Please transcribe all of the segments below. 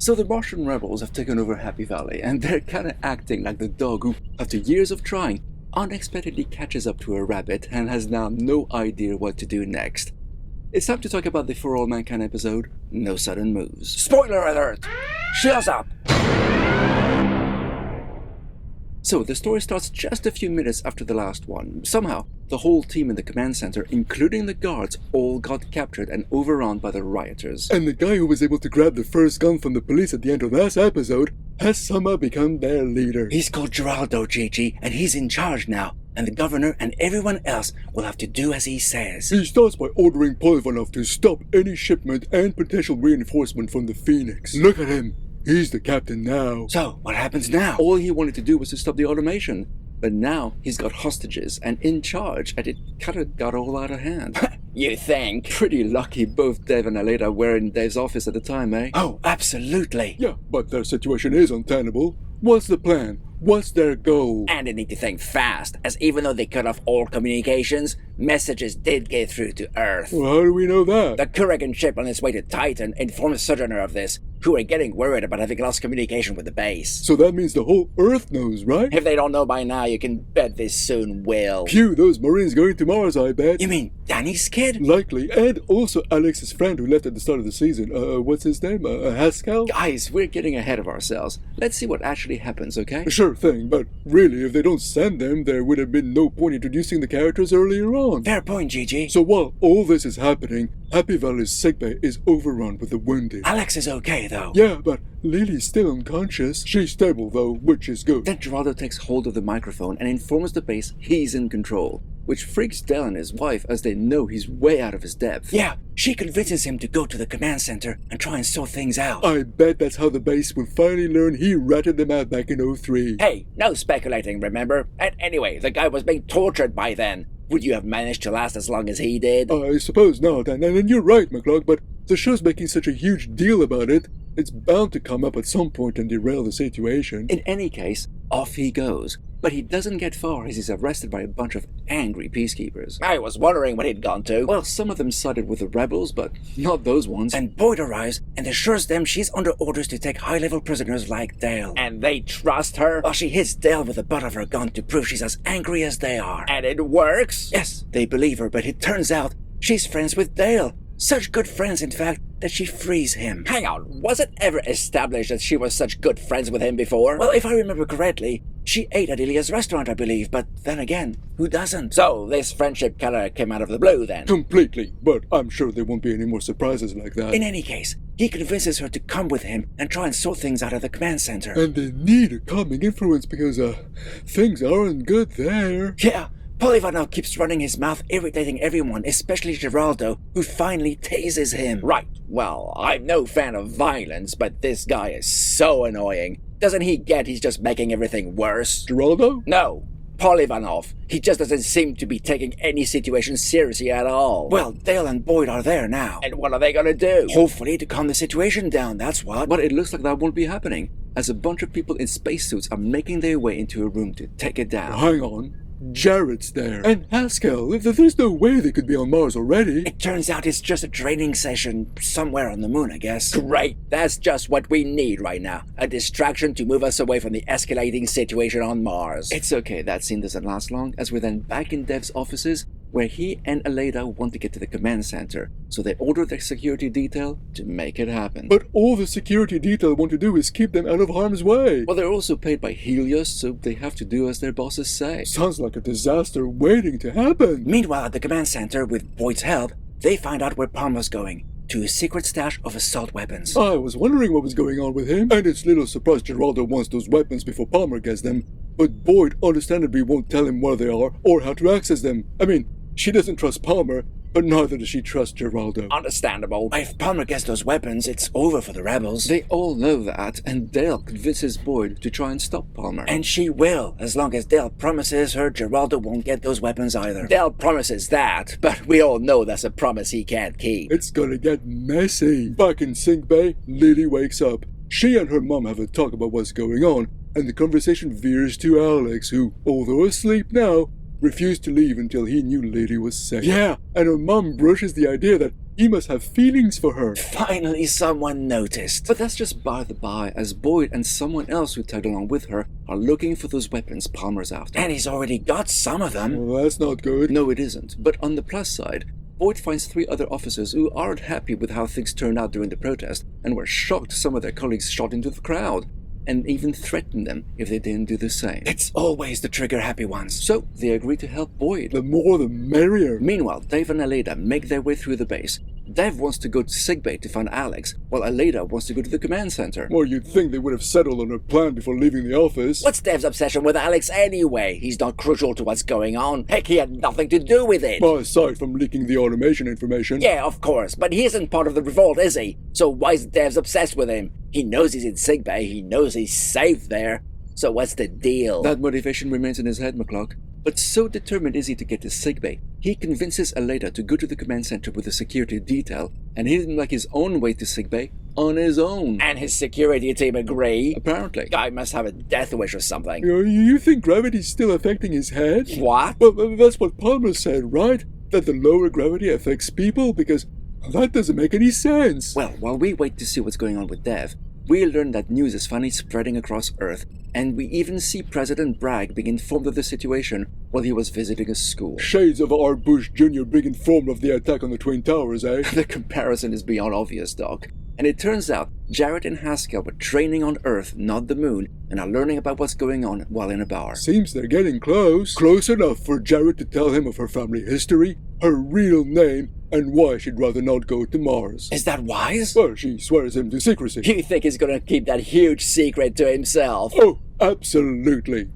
So the Martian rebels have taken over Happy Valley, and they're kinda acting like the dog who, after years of trying, unexpectedly catches up to a rabbit and has now no idea what to do next. It's time to talk about the For All Mankind episode, No Sudden Moves. Spoiler alert! Shields up! So the story starts just a few minutes after the last one. Somehow, the whole team in the command center, including the guards, all got captured and overrun by the rioters. And the guy who was able to grab the first gun from the police at the end of last episode has somehow become their leader. He's called Geraldo, Gigi, and he's in charge now. And the governor and everyone else will have to do as he says. He starts by ordering Polivanov to stop any shipment and potential reinforcement from the Phoenix. Look at him. He's the captain now. So, what happens now? All he wanted to do was to stop the automation. But now he's got hostages and in charge, and it kinda got all out of hand. You think? Pretty lucky both Dev and Aleda were in Dev's office at the time, eh? Oh, absolutely. Yeah, but their situation is untenable. What's the plan? What's their goal? And they need to think fast, as even though they cut off all communications, messages did get through to Earth. Well, how do we know that? The Kurigan ship on its way to Titan informed Sojourner of this, who are getting worried about having lost communication with the base. So that means the whole Earth knows, right? If they don't know by now, you can bet they soon will. Phew, those Marines going to Mars, I bet. You mean Danny's kid? Likely, and also Alex's friend who left at the start of the season. What's his name? Haskell? Guys, we're getting ahead of ourselves. Let's see what actually happens, okay? Sure thing, but really, if they don't send them, there would have been no point introducing the characters earlier on. Fair point, Gigi. So while all this is happening, Happy Valley's sickbay is overrun with the wounded. Alex is okay, though. Yeah, but Lily's still unconscious. She's stable, though, which is good. Then Geraldo takes hold of the microphone and informs the base he's in control, which freaks Dell and his wife as they know he's way out of his depth. Yeah, she convinces him to go to the command center and try and sort things out. I bet that's how the base will finally learn he ratted them out back in 03. Hey, no speculating, remember? And anyway, the guy was being tortured by then. Would you have managed to last as long as he did? I suppose not, and you're right, McCluck, but the show's making such a huge deal about it, it's bound to come up at some point and derail the situation. In any case, off he goes. But he doesn't get far as he's arrested by a bunch of angry peacekeepers. I was wondering what he'd gone to. Well, some of them sided with the rebels, but not those ones. And Boyd arrives and assures them she's under orders to take high-level prisoners like Dale. And they trust her? Well, she hits Dale with the butt of her gun to prove she's as angry as they are. And it works? Yes, they believe her, but it turns out she's friends with Dale. Such good friends, in fact, that she frees him. Hang on, was it ever established that she was such good friends with him before? Well, if I remember correctly, she ate at Ilya's restaurant, I believe, but then again, who doesn't? So, this friendship kinda came out of the blue then? Completely, but I'm sure there won't be any more surprises like that. In any case, he convinces her to come with him and try and sort things out at the command center. And they need a calming influence because, things aren't good there. Yeah. Polivanov keeps running his mouth, irritating everyone, especially Geraldo, who finally tases him. Right, well, I'm no fan of violence, but this guy is so annoying. Doesn't he get he's just making everything worse? Geraldo? No, Polivanov. He just doesn't seem to be taking any situation seriously at all. Well, Dale and Boyd are there now. And what are they gonna do? Hopefully to calm the situation down, that's what. But it looks like that won't be happening, as a bunch of people in spacesuits are making their way into a room to take it down. Hang on. Jared's there. And Haskell. There's no way they could be on Mars already. It turns out it's just a training session somewhere on the moon, I guess. Great. That's just what we need right now. A distraction to move us away from the escalating situation on Mars. It's okay, that scene doesn't last long, as we're then back in Dev's offices, where he and Aleda want to get to the command center, so they order their security detail to make it happen. But all the security detail want to do is keep them out of harm's way. Well, they're also paid by Helios, so they have to do as their bosses say. Sounds like a disaster waiting to happen. Meanwhile, at the command center, with Boyd's help, they find out where Palmer's going. To a secret stash of assault weapons. I was wondering what was going on with him, and it's little surprise Geraldo wants those weapons before Palmer gets them. But Boyd understandably won't tell him where they are or how to access them. I mean, she doesn't trust Palmer, but neither does she trust Geraldo. Understandable. If Palmer gets those weapons, it's over for the rebels. They all know that, and Dale convinces Boyd to try and stop Palmer. And she will, as long as Dale promises her Geraldo won't get those weapons either. Dale promises that, but we all know that's a promise he can't keep. It's gonna get messy. Back in Sink Bay, Lily wakes up. She and her mom have a talk about what's going on, and the conversation veers to Alex, who, although asleep now, refused to leave until he knew Lily was safe. Yeah, and her mom brushes the idea that He must have feelings for her. Finally someone noticed. But that's just by the by, as Boyd and someone else who tagged along with her are looking for those weapons Palmer's after. And he's already got some of them. Well, that's not good. No, it isn't. But on the plus side, Boyd finds 3 other officers who aren't happy with how things turned out during the protest and were shocked some of their colleagues shot into the crowd, and even threatened them if they didn't do the same. It's always the trigger-happy ones. So they agree to help Boyd. The more the merrier. Meanwhile, Dave and Aleda make their way through the base. Dave wants to go to sickbay to find Alex, while Aleda wants to go to the command center. Well, you'd think they would have settled on a plan before leaving the office. What's Dave's obsession with Alex anyway? He's not crucial to what's going on. Heck, he had nothing to do with it. Well, aside from leaking the automation information. Yeah, of course, but he isn't part of the revolt, is he? So why is Dave's obsessed with him? He knows he's in sickbay, he knows he's safe there. So what's the deal? That motivation remains in his head, McCluck. But so determined is he to get to sickbay, he convinces Aleda to go to the command center with a security detail and he'd like his own way to sickbay on his own. And his security team agree? Apparently. Guy must have a death wish or something. You think gravity's still affecting his head? What? Well, that's what Palmer said, right? That the lower gravity affects people? Because that doesn't make any sense. Well, while we wait to see what's going on with Dev, we learn that news is finally spreading across Earth, and we even see President Bragg being informed of the situation while he was visiting a school. Shades of R. Bush Jr. being informed of the attack on the Twin Towers, eh? The comparison is beyond obvious, Doc. And it turns out Jarrett and Haskell were training on Earth, not the moon, and are learning about what's going on while in a bar. Seems they're getting close. Close enough for Jarrett to tell him of her family history, her real name, and why she'd rather not go to Mars. Is that wise? Well, she swears him to secrecy. You think he's gonna keep that huge secret to himself? Oh, absolutely.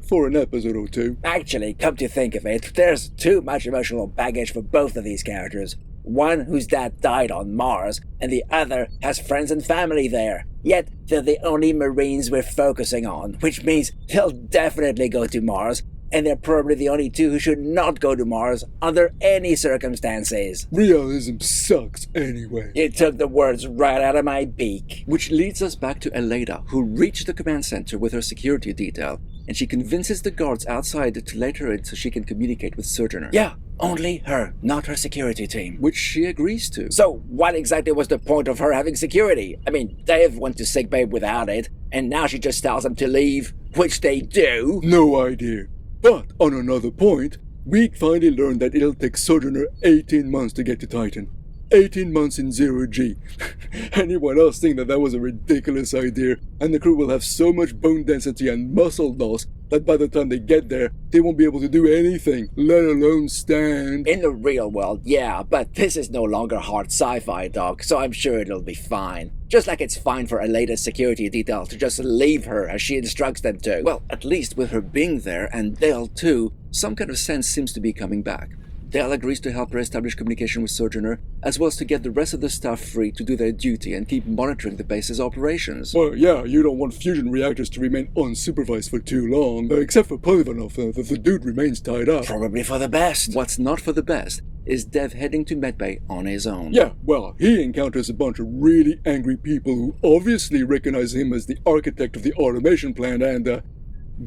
For an episode or 2. Actually, come to think of it, there's too much emotional baggage for both of these characters. One whose dad died on Mars, and the other has friends and family there. Yet, they're the only Marines we're focusing on, which means they'll definitely go to Mars, and they're probably the only 2 who should not go to Mars under any circumstances. Realism sucks anyway. You took the words right out of my beak. Which leads us back to Aleda, who reached the command center with her security detail, and she convinces the guards outside to let her in so she can communicate with Sojourner. Yeah, only her, not her security team. Which she agrees to. So, what exactly was the point of her having security? I mean, Dave went to sickbay without it, and now she just tells them to leave, which they do. No idea. But, on another point, we finally learned that it'll take Sojourner 18 months to get to Titan. 18 months in 0G. Anyone else think that was a ridiculous idea, and the crew will have so much bone density and muscle loss that by the time they get there, they won't be able to do anything, let alone stand. In the real world, yeah, but this is no longer hard sci-fi, Doc, so I'm sure it'll be fine. Just like it's fine for Aleda's security detail to just leave her as she instructs them to. Well, at least with her being there, and Dale too, some kind of sense seems to be coming back. Dale agrees to help her establish communication with Sojourner, as well as to get the rest of the staff free to do their duty and keep monitoring the base's operations. Well, yeah, you don't want fusion reactors to remain unsupervised for too long. Except for Polivanov, the dude remains tied up. Probably for the best. What's not for the best is Dev heading to medbay on his own. Yeah, well, he encounters a bunch of really angry people who obviously recognize him as the architect of the automation plant and,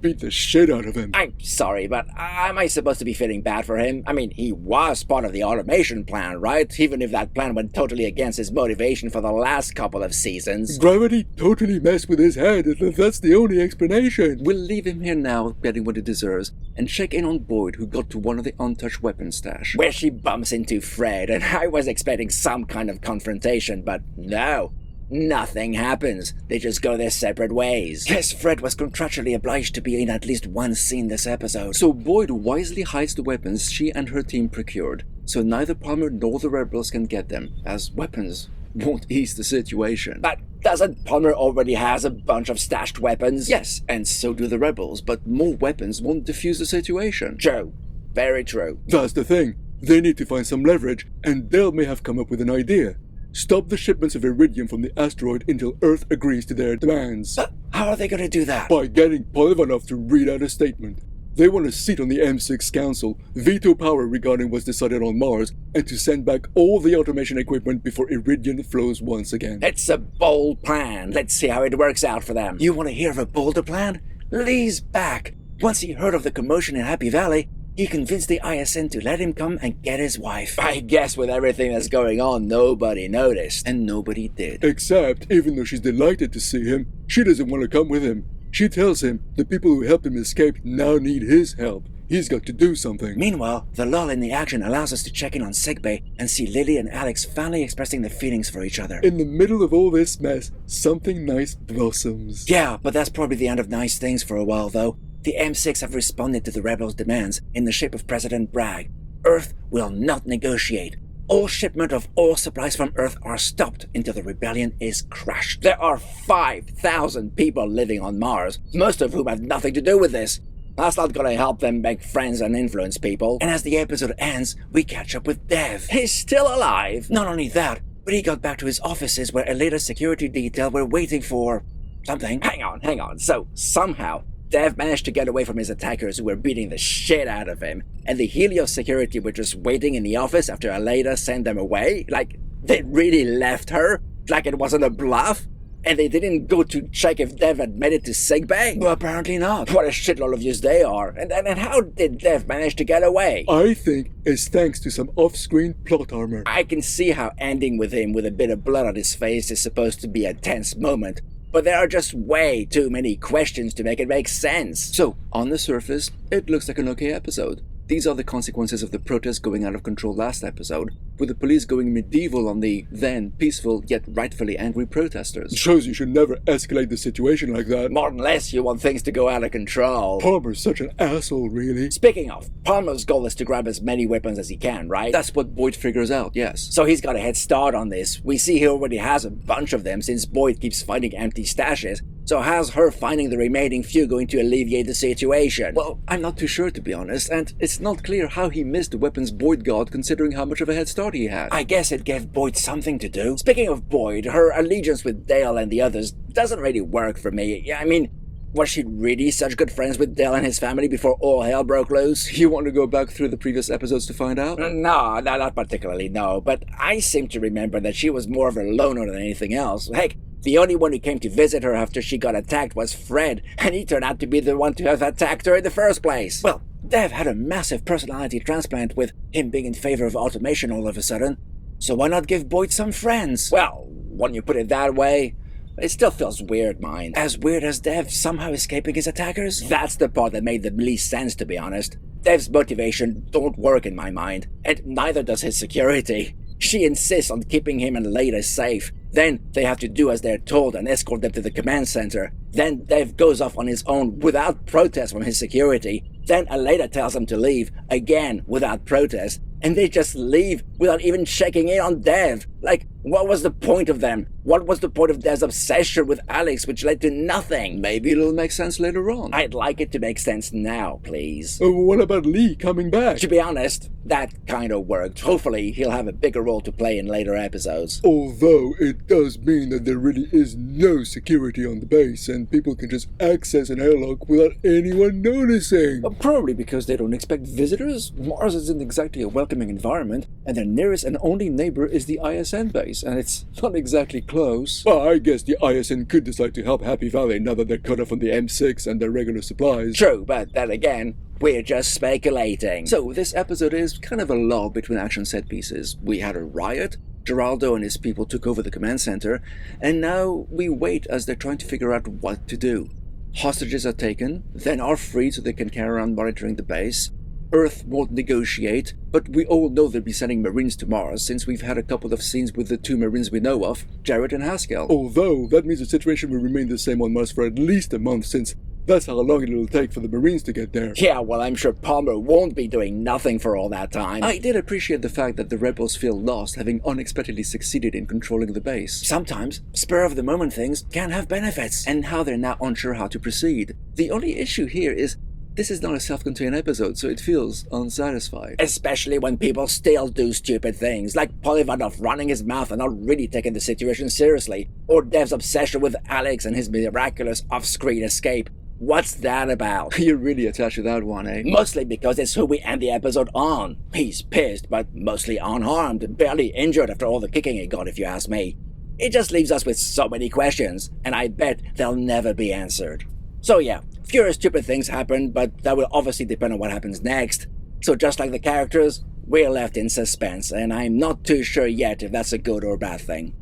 beat the shit out of him. I'm sorry, but am I supposed to be feeling bad for him? I mean, he was part of the automation plan, right? Even if that plan went totally against his motivation for the last couple of seasons. Gravity totally messed with his head. That's the only explanation. We'll leave him here now, getting what he deserves, and check in on Boyd, who got to one of the untouched weapons stash. Where she bumps into Fred, and I was expecting some kind of confrontation, but no. Nothing happens. They just go their separate ways. Yes, Fred was contractually obliged to be in at least one scene this episode. So Boyd wisely hides the weapons she and her team procured, so neither Palmer nor the rebels can get them, as weapons won't ease the situation. But doesn't Palmer already has a bunch of stashed weapons? Yes, and so do the rebels, but more weapons won't defuse the situation. True. Very true. That's the thing. They need to find some leverage, and Dale may have come up with an idea. Stop the shipments of iridium from the asteroid until Earth agrees to their demands. But how are they going to do that? By getting Polivanov to read out a statement. They want a seat on the M6 Council, veto power regarding what's decided on Mars, and to send back all the automation equipment before iridium flows once again. It's a bold plan. Let's see how it works out for them. You want to hear of a bolder plan? Lee's back. Once he heard of the commotion in Happy Valley, he convinced the ISN to let him come and get his wife. I guess with everything that's going on, nobody noticed. And nobody did. Except, even though she's delighted to see him, she doesn't want to come with him. She tells him the people who helped him escape now need his help. He's got to do something. Meanwhile, the lull in the action allows us to check in on sickbay and see Lily and Alex finally expressing their feelings for each other. In the middle of all this mess, something nice blossoms. Yeah, but that's probably the end of nice things for a while, though. The M6 have responded to the rebels' demands in the shape of President Bragg. Earth will not negotiate. All shipment of all supplies from Earth are stopped until the rebellion is crushed. There are 5,000 people living on Mars, most of whom have nothing to do with this. That's not gonna help them make friends and influence people. And as the episode ends, we catch up with Dev. He's still alive! Not only that, but he got back to his offices where a later security detail were waiting for something. Hang on. So, somehow, Dev managed to get away from his attackers who were beating the shit out of him, and the Helios security were just waiting in the office after Aleda sent them away? Like, they really left her? Like it wasn't a bluff? And they didn't go to check if Dev had made it to sickbay? Well, apparently not. What a shitload of use they are. And how did Dev manage to get away? I think it's thanks to some off-screen plot armor. I can see how ending with him with a bit of blood on his face is supposed to be a tense moment. But there are just way too many questions to make it make sense. So, on the surface, it looks like an okay episode. These are the consequences of the protest going out of control last episode, with the police going medieval on the then peaceful yet rightfully angry protesters. It shows you should never escalate the situation like that. More than less, you want things to go out of control. Palmer's such an asshole, really. Speaking of, Palmer's goal is to grab as many weapons as he can, right? That's what Boyd figures out, yes. So he's got a head start on this. We see he already has a bunch of them since Boyd keeps finding empty stashes. So how's her finding the remaining few going to alleviate the situation? Well, I'm not too sure, to be honest, and it's not clear how he missed the weapons Boyd got considering how much of a head start he had. I guess it gave Boyd something to do. Speaking of Boyd, her allegiance with Dale and the others doesn't really work for me. I mean, was she really such good friends with Dale and his family before all hell broke loose? You want to go back through the previous episodes to find out? No, not particularly, no. But I seem to remember that she was more of a loner than anything else. Heck, the only one who came to visit her after she got attacked was Fred, and he turned out to be the one to have attacked her in the first place. Well, Dev had a massive personality transplant with him being in favor of automation all of a sudden. So why not give Boyd some friends? Well, when you put it that way, it still feels weird, mind. As weird as Dev somehow escaping his attackers? That's the part that made the least sense, to be honest. Dev's motivation don't work in my mind, and neither does his security. She insists on keeping him and Leda safe. Then they have to do as they're told and escort them to the command center. Then Dev goes off on his own without protest from his security. Then Aleda tells him to leave, again without protest. And they just leave without even checking in on Dev. Like, what was the point of them? What was the point of Dev's obsession with Alex, which led to nothing? Maybe it'll make sense later on. I'd like it to make sense now, please. What about Lee coming back? To be honest, that kind of worked. Hopefully, he'll have a bigger role to play in later episodes. Although it does mean that there really is no security on the base and people can just access an airlock without anyone noticing. Probably because they don't expect visitors. Mars isn't exactly a welcoming environment, and their nearest and only neighbor is the ISN base, and it's not exactly close. Well, I guess the ISN could decide to help Happy Valley now that they're cut off on the M6 and their regular supplies. True, but then again, we're just speculating. So this episode is kind of a lull between action set pieces. We had a riot, Geraldo and his people took over the command center, and now we wait as they're trying to figure out what to do. Hostages are taken, then are freed so they can carry on monitoring the base. Earth won't negotiate, but we all know they'll be sending Marines to Mars since we've had a couple of scenes with the two Marines we know of, Jarrett and Haskell. Although, that means the situation will remain the same on Mars for at least a month since that's how long it'll take for the Marines to get there. Yeah, well, I'm sure Palmer won't be doing nothing for all that time. I did appreciate the fact that the rebels feel lost having unexpectedly succeeded in controlling the base. Sometimes, spur-of-the-moment things can have benefits. And how they're now unsure how to proceed. The only issue here is this is not a self-contained episode, so it feels unsatisfied. Especially when people still do stupid things, like Polyvanov running his mouth and not really taking the situation seriously, or Dev's obsession with Alex and his miraculous off-screen escape. What's that about? You're really attached to that one, eh? Mostly because it's who we end the episode on. He's pissed, but mostly unharmed, barely injured after all the kicking he got, if you ask me. It just leaves us with so many questions, and I bet they'll never be answered. So yeah, fewer stupid things happen, but that will obviously depend on what happens next. So just like the characters, we're left in suspense, and I'm not too sure yet if that's a good or bad thing.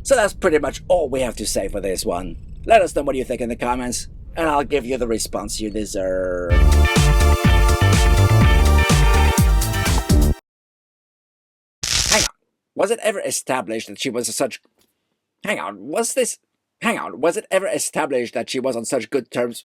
So that's pretty much all we have to say for this one. Let us know what you think in the comments, and I'll give you the response you deserve. Hang on. Was it ever established that she was such... Hang on, was it ever established that she was on such good terms